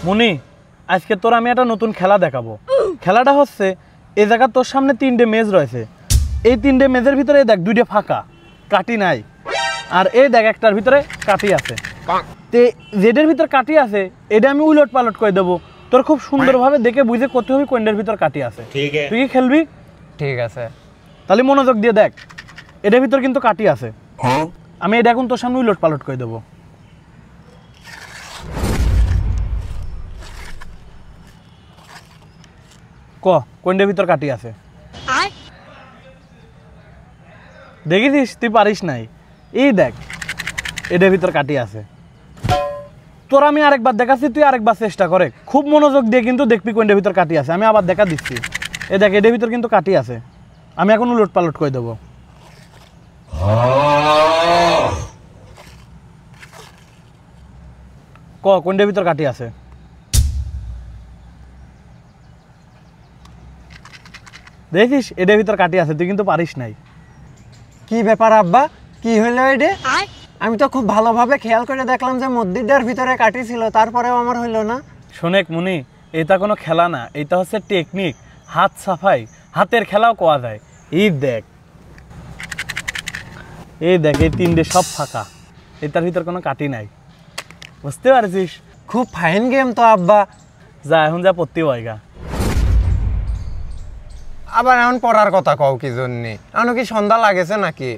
মনি, আজকে তোর আমি একটা নতুন খেলা দেখাবো। খেলাটা হচ্ছে এই জায়গা তোর সামনে 3টে মেজ রয়েছে। এই 3টে মেজের ভিতরে দেখ 2টে ফাঁকা, কাটি নাই। আর এই দেখ একটার ভিতরে কাটি আছে। তে যেটার ভিতর কাটি আছে এটা আমি উলট পালট করে দেবো। তোর খুব সুন্দরভাবে দেখে বুঝে করতে হবে কোনটার ভিতর কাটি আছে। তুই কি খেলবি? ঠিক আছে। তাহলে মনোযোগ দিয়ে দেখ, এটার ভিতর কিন্তু কাটি আছে। আমি এটা এখন তোর সামনে উলট পালট করে দেবো। কোনটার ভিতর কাটি আছে দেখেছিস? তুই পারিস নাই। এই দেখ এটার ভিতর কাটি আছে। তোর আমি আরেকবার দেখাচ্ছি, তুই আরেকবার চেষ্টা করে খুব মনোযোগ দিয়ে কিন্তু দেখবি কোনটার ভিতর কাটি আছে। আমি আবার দেখা দিচ্ছি। এ দেখ এটার ভিতর কিন্তু কাটি আছে। আমি এখন উলট পালট করে দেবো। কোনটার ভিতর কাটি আছে? দেখিস এটার ভিতর কাটি আছে, তুই কিন্তু পারিস নাই। কি ব্যাপার আব্বা, কি হইলো এটা? আমি তো খুব ভালোভাবে খেয়াল করে দেখলাম যে মসজিদের ভিতরে কাটি ছিল, তারপরেও আমার হইলো না। শোনেক মুনি, এটা কোনো খেলা না, এটা হচ্ছে টেকনিক, হাত সাফাই, হাতের খেলাও কোয়া যায়। এই দেখ এই 3টে সব ফাঁকা, এটার ভিতর কোনো কাটি নাই। বুঝতে পারছিস? খুব ফাইন গেম তো আব্বা। যা এখন যা পড়তে হয়গা। আবার এখন পড়ার কথা কও কি জন্যে? এখন কি সন্ধ্যা লাগেছে নাকি?